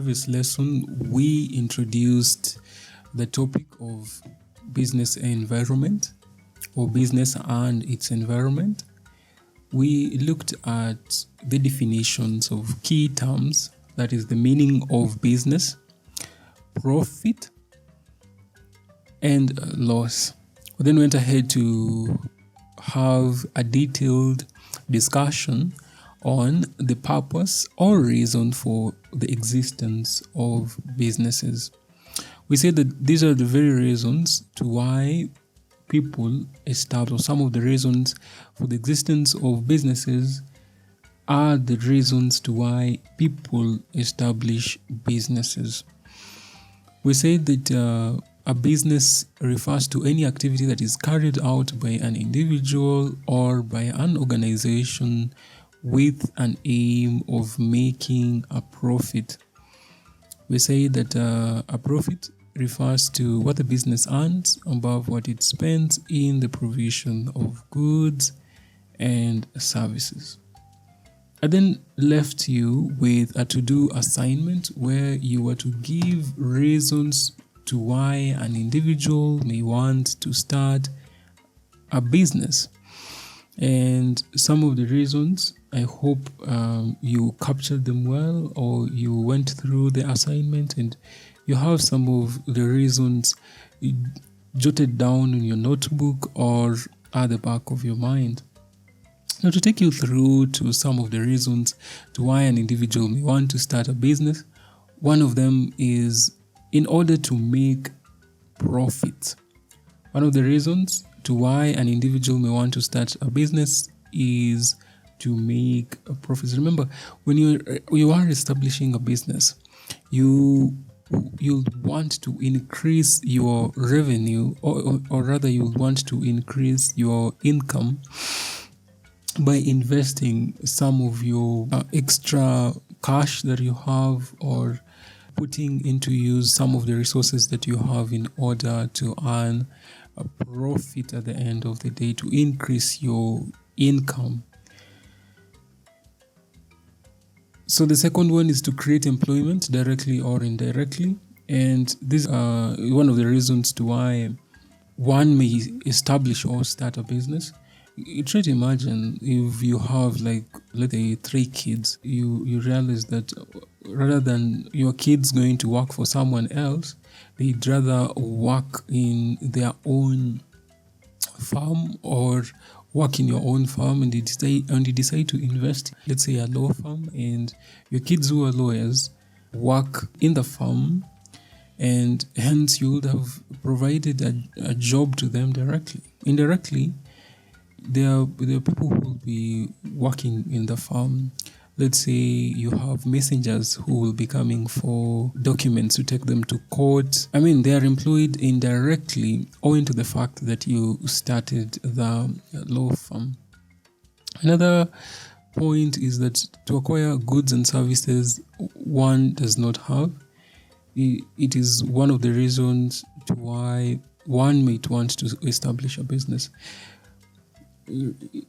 previous lesson, we introduced the topic of business environment or business and its environment. We looked at the definitions of key terms, that is the meaning of business, profit, and loss. We then went ahead to have a detailed discussion on the purpose or reason for the existence of businesses. We said that these are the very reasons to why people establish, or some of the reasons for the existence of businesses are the reasons to why people establish businesses. We said that a business refers to any activity that is carried out by an individual or by an organization with an aim of making a profit. We say that a profit refers to what the business earns above what it spends in the provision of goods and services. I then left you with a to-do assignment where you were to give reasons to why an individual may want to start a business. And some of the reasons, I hope you captured them well, or you went through the assignment and you have some of the reasons jotted down in your notebook or at the back of your mind. Now, to take you through to some of the reasons to why an individual may want to start a business, one of them is in order to make profit. One of the reasons to why an individual may want to start a business is to make a profit. Remember, when you are establishing a business, you'll want to increase your revenue, or rather you'll want to increase your income by investing some of your extra cash that you have, or putting into use some of the resources that you have in order to earn a profit at the end of the day, to increase your income. So the second one is to create employment directly or indirectly. And this is one of the reasons to why one may establish or start a business. You try to imagine if you have, like, let's say 3 kids, you realize that rather than your kids going to work for someone else, they'd rather work in their own farm or work in your own farm, and you decide to invest, let's say, a law firm, and your kids who are lawyers work in the farm, and hence you would have provided a job to them directly. Indirectly, there are people who will be working in the farm. Let's say you have messengers who will be coming for documents to take them to court. I mean, they are employed indirectly owing to the fact that you started the law firm. Another point is that to acquire goods and services one does not have, it is one of the reasons to why one might want to establish a business.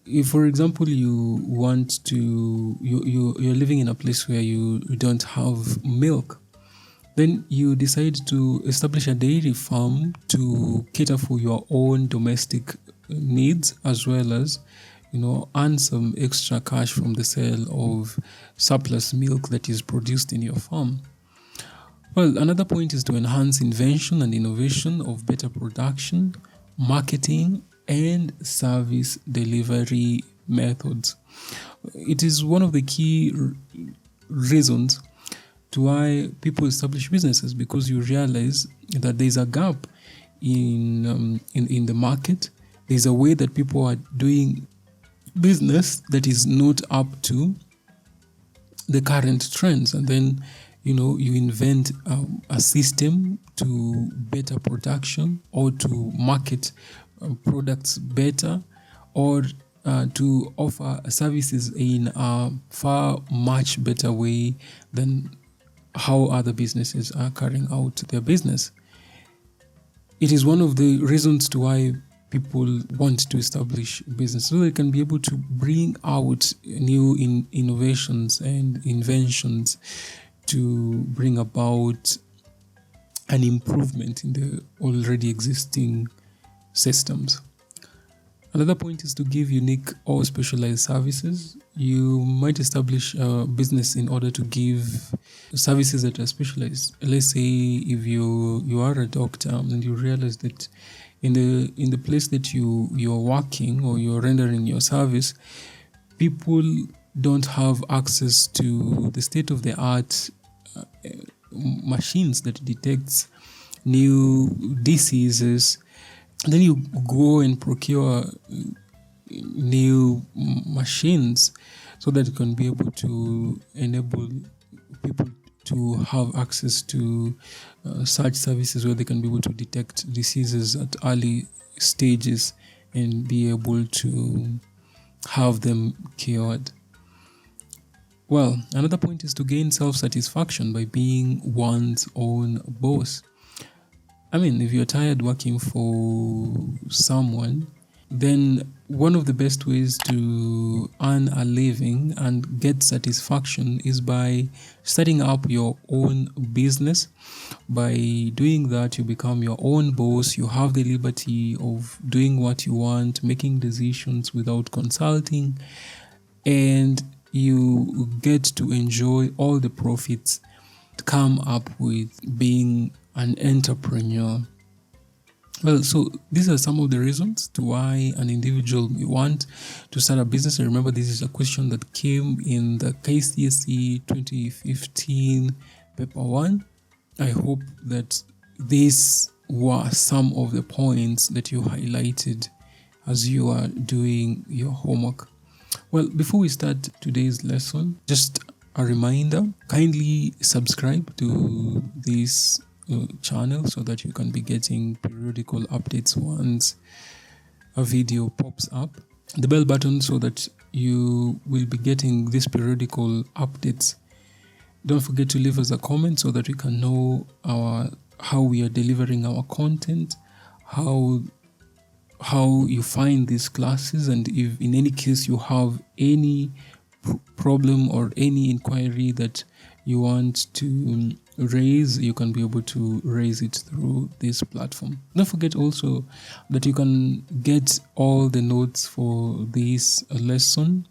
If, for example, you're living in a place where you don't have milk, then you decide to establish a dairy farm to cater for your own domestic needs, as well as, earn some extra cash from the sale of surplus milk that is produced in your farm. Well, another point is to enhance invention and innovation of better production, marketing, and service delivery methods. It is one of the key reasons to why people establish businesses, because you realize that there's a gap in the market. There's a way that people are doing business that is not up to the current trends, and then you invent a system to better production, or to market products better, or to offer services in a far much better way than how other businesses are carrying out their business. It is one of the reasons to why people want to establish business, so they can be able to bring out new innovations and inventions to bring about an improvement in the already existing systems. Another point is to give unique or specialized services. You might establish a business in order to give services that are specialized. Let's say if you are a doctor and you realize that in the place that you're working or you're rendering your service, people don't have access to the state-of-the-art machines that detects new diseases. Then you go and procure new machines so that you can be able to enable people to have access to such services where they can be able to detect diseases at early stages and be able to have them cured. Well, another point is to gain self-satisfaction by being one's own boss. I mean, if you're tired working for someone, then one of the best ways to earn a living and get satisfaction is by setting up your own business. By doing that, you become your own boss. You have the liberty of doing what you want, making decisions without consulting, and you get to enjoy all the profits that come up with being an entrepreneur. Well, so these are some of the reasons to why an individual may want to start a business. And remember, this is a question that came in the KCSE 2015 paper 1. I hope that these were some of the points that you highlighted as you are doing your homework. Well, before we start today's lesson, just a reminder, kindly subscribe to this channel so that you can be getting periodical updates once a video pops up. The bell button so that you will be getting these periodical updates. Don't forget to leave us a comment so that we can know how we are delivering our content, how you find these classes, and if in any case you have any problem or any inquiry that you want to raise, you can be able to raise it through this platform. Don't forget also that you can get all the notes for this lesson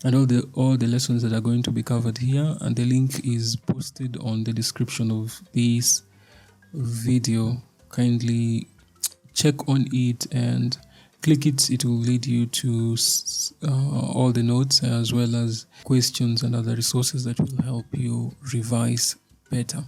and all the lessons that are going to be covered here, and the link is posted on the description of this video. Kindly check on it and click it. It will lead you to all the notes as well as questions and other resources that will help you revise better.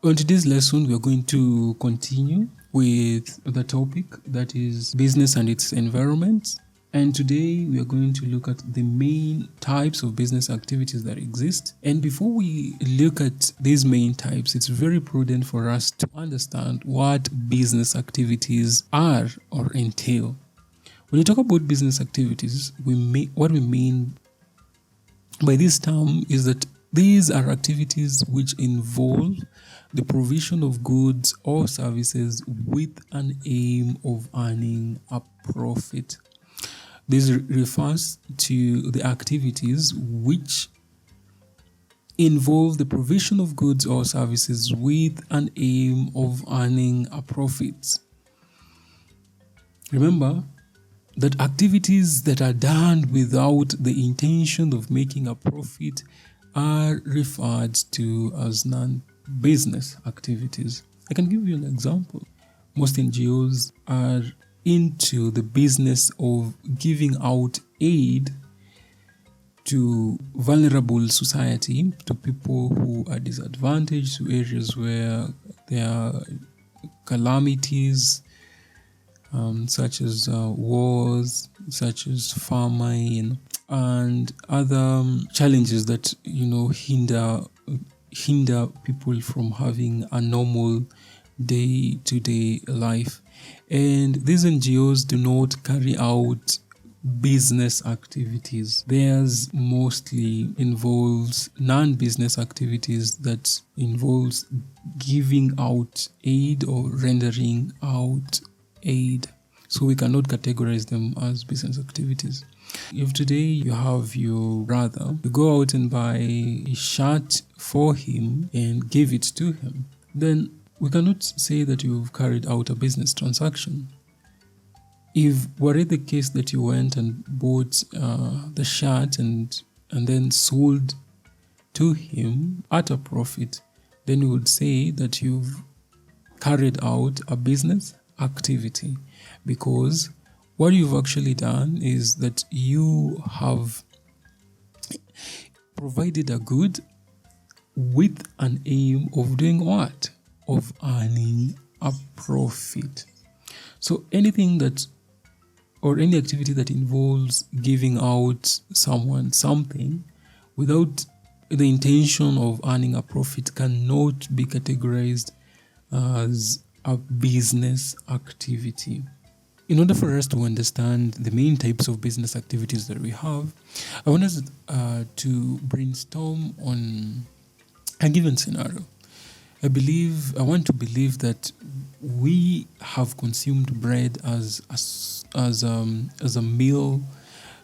On today's lesson, we are going to continue with the topic that is business and its environment. And today we are going to look at the main types of business activities that exist. And before we look at these main types, it's very prudent for us to understand what business activities are or entail. When you talk about business activities, what we mean by this term is that these are activities which involve the provision of goods or services with an aim of earning a profit. This refers to the activities which involve the provision of goods or services with an aim of earning a profit. Remember that activities that are done without the intention of making a profit are referred to as non-business activities. I can give you an example. Most NGOs are into the business of giving out aid to vulnerable society, to people who are disadvantaged, to areas where there are calamities, such as wars, such as famine, and other challenges that hinder people from having a normal day-to-day life. And these NGOs do not carry out business activities. Theirs mostly involves non-business activities that involves giving out aid or rendering out aid. So we cannot categorize them as business activities. If today you have your brother, you go out and buy a shirt for him and give it to him, then we cannot say that you've carried out a business transaction. If were it the case that you went and bought the shirt and then sold to him at a profit, then you would say that you've carried out a business activity, because what you've actually done is that you have provided a good with an aim of doing what? Of earning a profit. So anything that, or any activity that involves giving out someone something without the intention of earning a profit cannot be categorized as a business activity. In order for us to understand the main types of business activities that we have, I want us to brainstorm on a given scenario. I want to believe that we have consumed bread as a meal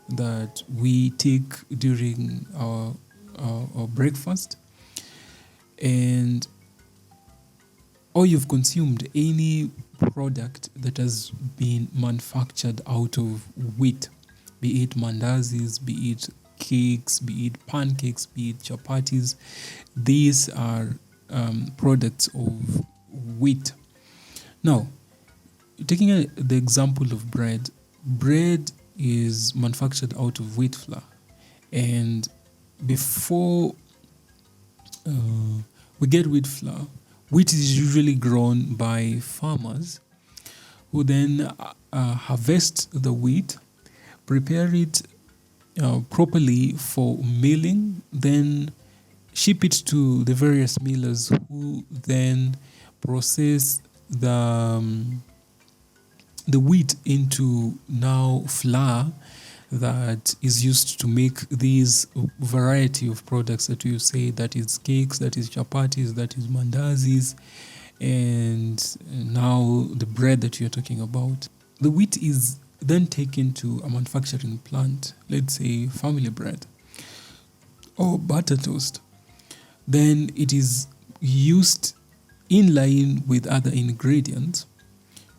that we take during our breakfast, and or you've consumed any product that has been manufactured out of wheat, be it mandazis, be it cakes, be it pancakes, be it chapatis. These are products of wheat. Now, taking the example of bread is manufactured out of wheat flour, and before we get wheat flour, wheat is usually grown by farmers who then harvest the wheat, prepare it properly for milling, then ship it to the various millers who then process the wheat into now flour that is used to make these variety of products that you say, that is cakes, that is chapatis, that is mandazis, and now the bread that you're talking about. The wheat is then taken to a manufacturing plant, let's say Family Bread or Butter Toast. Then it is used in line with other ingredients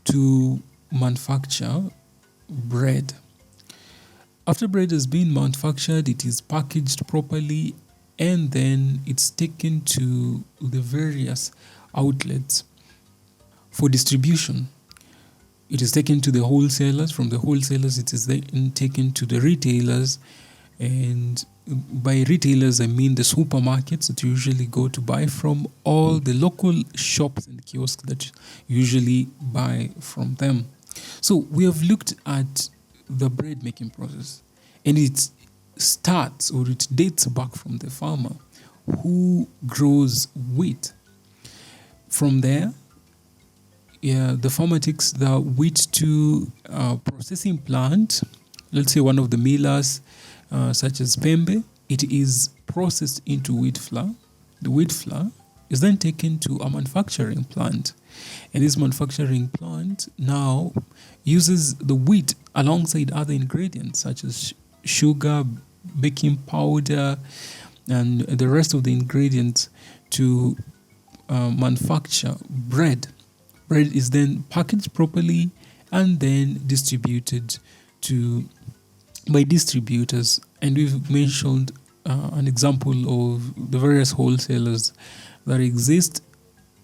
to manufacture bread. After bread has been manufactured, it is packaged properly, and then it's taken to the various outlets for distribution. It is taken to the wholesalers. From the wholesalers, it is then taken to the retailers. And by retailers, I mean the supermarkets that you usually go to buy from, all the local shops and kiosks that you usually buy from them. So we have looked at the bread making process, and it starts, or it dates back from the farmer who grows wheat. From there, the farmer takes the wheat to a processing plant, let's say one of the millers, such as Pembe. It is processed into wheat flour. The wheat flour is then taken to a manufacturing plant, and this manufacturing plant now uses the wheat alongside other ingredients such as sugar, baking powder, and the rest of the ingredients to manufacture bread. Bread is then packaged properly and then distributed by distributors. And we've mentioned an example of the various wholesalers that exist,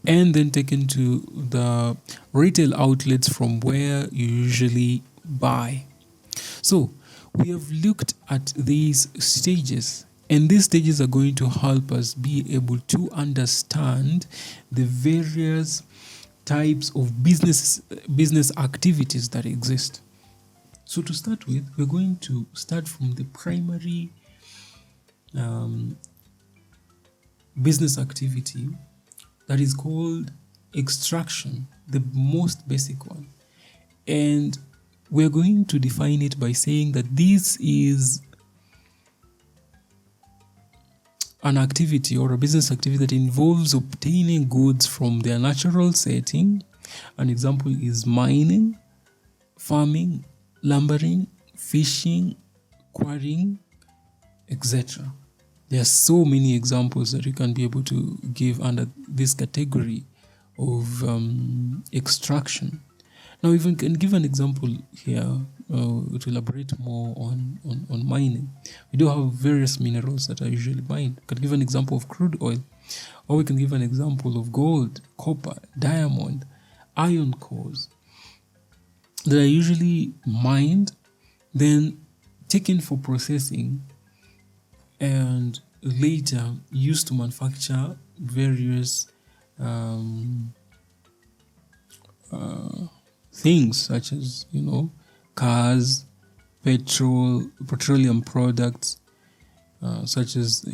and then taken to the retail outlets from where you usually buy. So we have looked at these stages, and these stages are going to help us be able to understand the various types of business activities that exist. So to start with, we're going to start from the primary business activity that is called extraction, the most basic one. And we're going to define it by saying that this is an activity or a business activity that involves obtaining goods from their natural setting. An example is mining, farming, lumbering, fishing, quarrying, etc. There are so many examples that you can be able to give under this category of extraction. Now, even can give an example here to elaborate more on mining. We do have various minerals that are usually mined. We can give an example of crude oil, or we can give an example of gold, copper, diamond, iron cores that are usually mined, then taken for processing, and later used to manufacture various things such as, cars, petroleum products, such as,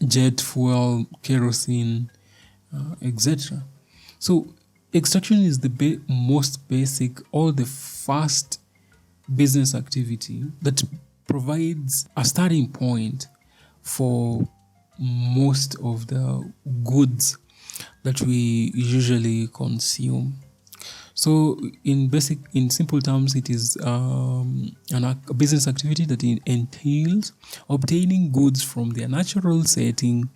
jet fuel, kerosene, etc. So extraction is the most basic or the first business activity that provides a starting point for most of the goods that we usually consume. So in simple terms, it is a business activity that entails obtaining goods from their natural setting.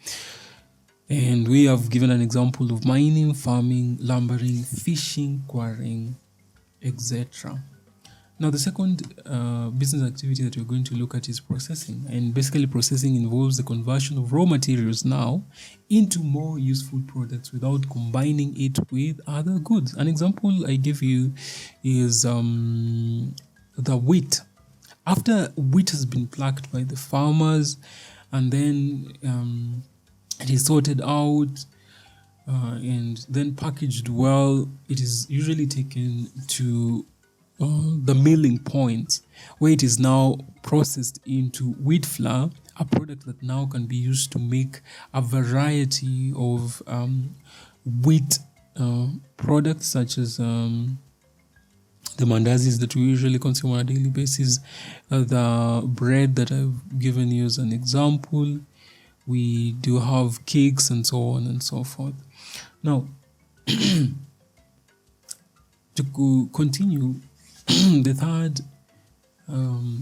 And we have given an example of mining, farming, lumbering, fishing, quarrying, etc. Now, the second business activity that we're going to look at is processing. And basically, processing involves the conversion of raw materials now into more useful products without combining it with other goods. An example I give you is the wheat. After wheat has been plucked by the farmers and then it is sorted out and then packaged well, it is usually taken to the milling point, where it is now processed into wheat flour, a product that now can be used to make a variety of wheat products, such as the mandazis that we usually consume on a daily basis, the bread that I've given you as an example. We do have cakes and so on and so forth. Now, to continue, the third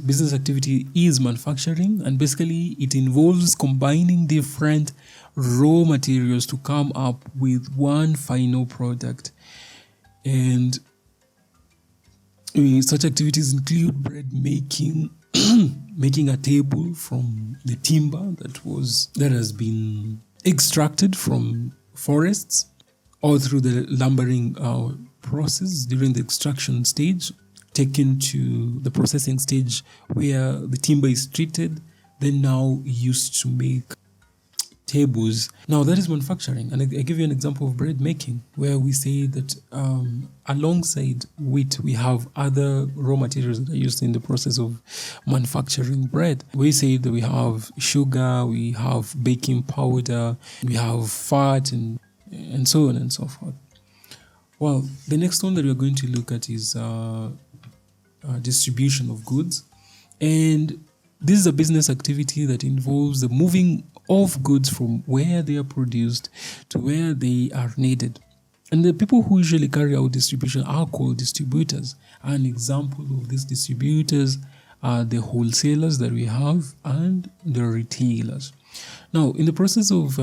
business activity is manufacturing, and basically it involves combining different raw materials to come up with one final product. And such activities include bread making, making a table from the timber that has been extracted from forests, or through the lumbering process during the extraction stage, taken to the processing stage where the timber is treated, then now used to make tables. Now that is manufacturing. And I give you an example of bread making, where we say that alongside wheat, we have other raw materials that are used in the process of manufacturing bread. We say that we have sugar, we have baking powder, we have fat, and so on and so forth. Well, the next one that we're going to look at is distribution of goods. And this is a business activity that involves the moving of goods from where they are produced to where they are needed. And the people who usually carry out distribution are called distributors. An example of these distributors are the wholesalers that we have and the retailers. Now, in the process of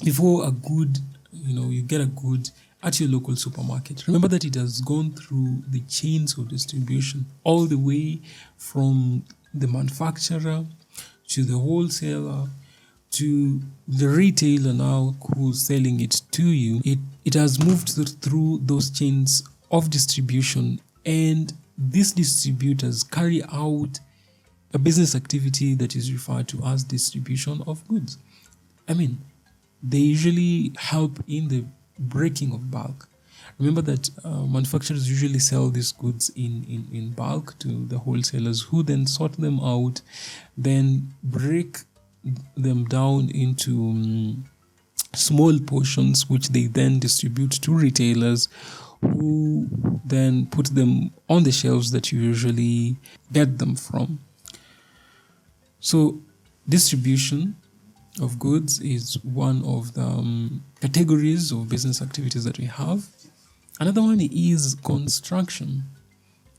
before a good, you get a good at your local supermarket, remember that it has gone through the chains of distribution, all the way from the manufacturer to the wholesaler to the retailer now who's selling it to you. It has moved through those chains of distribution, and these distributors carry out a business activity that is referred to as distribution of goods. They usually help in the breaking of bulk. Remember that manufacturers usually sell these goods in bulk to the wholesalers, who then sort them out, then break them down into small portions, which they then distribute to retailers, who then put them on the shelves that you usually get them from. So distribution of goods is one of the categories of business activities that we have. Another one is construction.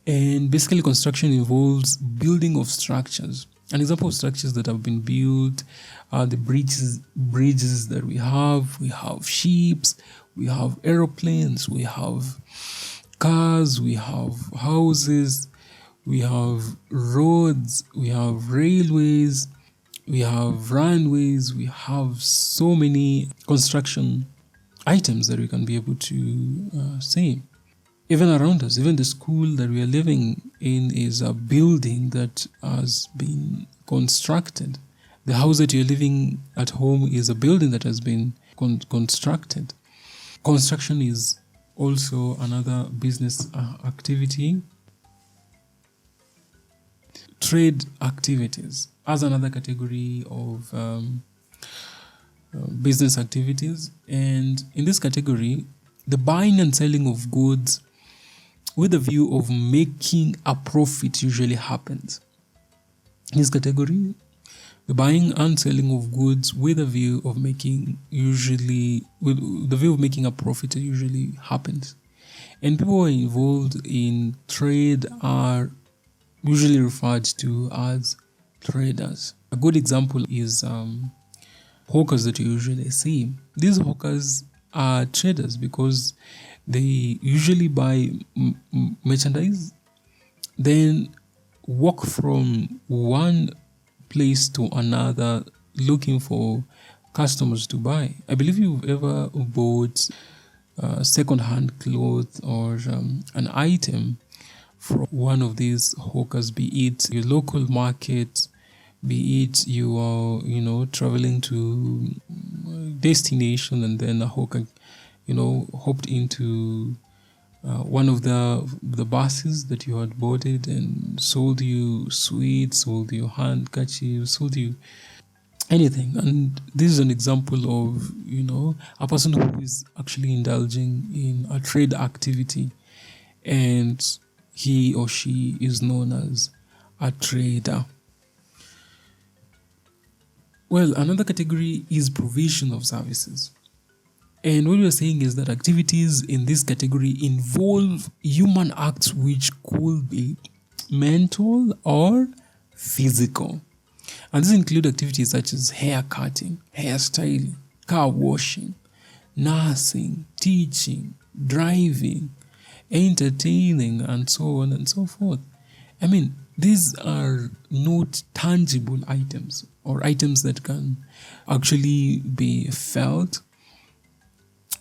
And basically, construction involves building of structures. An example of structures that have been built are the bridges that we have. We have ships, we have aeroplanes, we have cars, we have houses, we have roads, we have railways, we have runways, we have so many construction items that we can be able to see. Even around us, even the school that we are living in is a building that has been constructed. The house that you're living at home is a building that has been constructed. Construction is also another business activity. Trade activities as another category of business activities. And in this category, the buying and selling of goods with the view of making a profit usually happens. In this category, the buying and selling of goods with a view of making a profit usually happens. And people who are involved in trade are usually referred to as traders. A good example is hawkers that you usually see. These hawkers are traders because they usually buy merchandise, then walk from one place to another looking for customers to buy. I believe you've ever bought second-hand clothes or an item from one of these hawkers, be it your local market, be it you are, traveling to destination, and then a hawker, hopped into one of the buses that you had boarded and sold you sweets, sold you handkerchiefs, sold you anything. And this is an example of, a person who is actually indulging in a trade activity, and he or she is known as a trader. Well, another category is provision of services. And what we are saying is that activities in this category involve human acts which could be mental or physical. And these include activities such as hair cutting, hairstyling, car washing, nursing, teaching, driving, entertaining, and so on and so forth. I mean, these are not tangible items or items that can actually be felt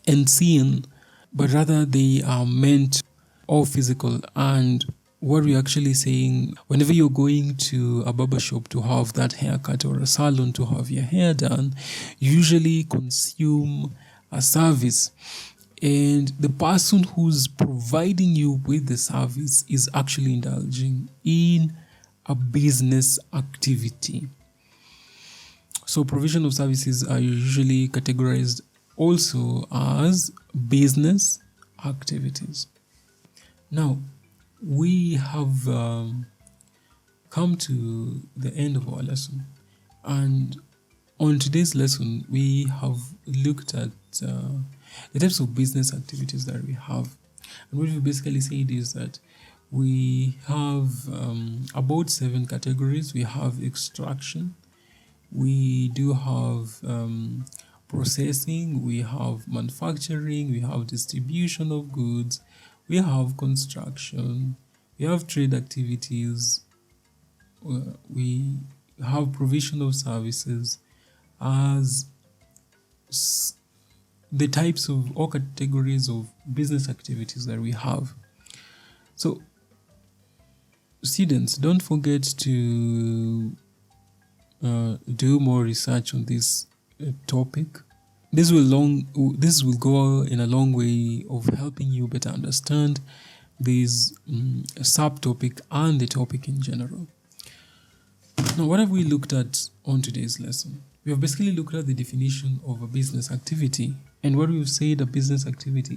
and seen, but rather they are meant or physical. And what we're actually saying, whenever you're going to a barber shop to have that haircut or a salon to have your hair done, you usually consume a service. And the person who's providing you with the service is actually indulging in a business activity. So provision of services are usually categorized also as business activities. Now, we have come to the end of our lesson. And on today's lesson, we have looked at the types of business activities that we have. And what we basically said is that we have about 7 categories. We have extraction, we do have processing, we have manufacturing, we have distribution of goods, we have construction, we have trade activities, we have provision of services as the types of or categories of business activities that we have. So students, don't forget to do more research on this topic. This will go in a long way of helping you better understand this subtopic and the topic in general. Now, what have we looked at on today's lesson? We have basically looked at the definition of a business activity. And what we've said a business activity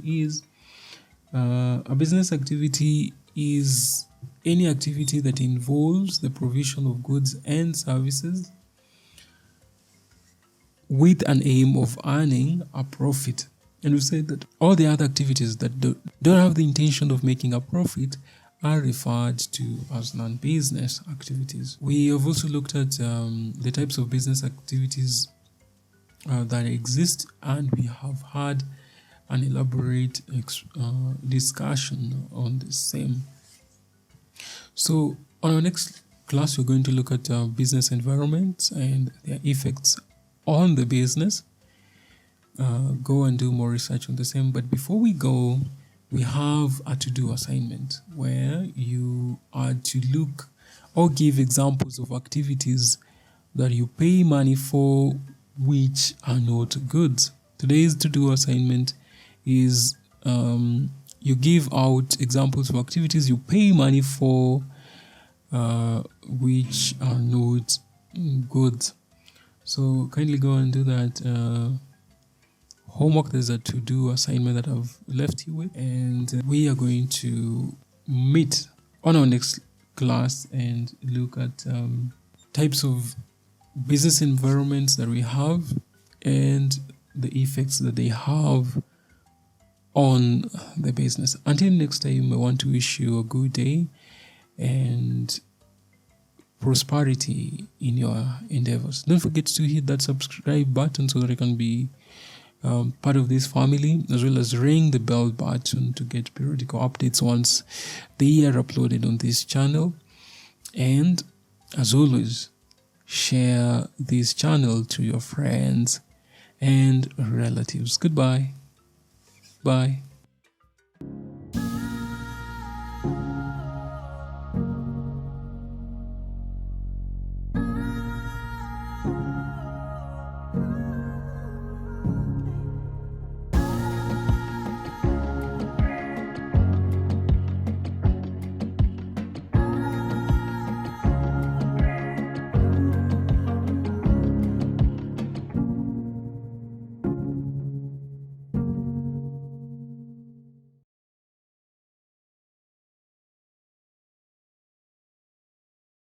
is any activity that involves the provision of goods and services with an aim of earning a profit. And we said that all the other activities that don't have the intention of making a profit are referred to as non-business activities. We have also looked at the types of business activities that exist, and we have had an elaborate discussion on the same. So on our next class, we're going to look at business environments and their effects on the business. Go and do more research on the same. But before we go, we have a to-do assignment where you are to look or give examples of activities that you pay money for which are not goods. Today's to-do assignment is you give out examples of activities you pay money for which are not goods. So kindly go and do that homework. There's a to-do assignment that I've left you with, and we are going to meet on our next class and look at types of business environments that we have and the effects that they have on the business. Until next time, I want to wish you a good day and prosperity in your endeavors. Don't forget to hit that subscribe button so that you can be part of this family, as well as ring the bell button to get periodical updates once they are uploaded on this channel. And as always, share this channel to your friends and relatives. Goodbye. Bye.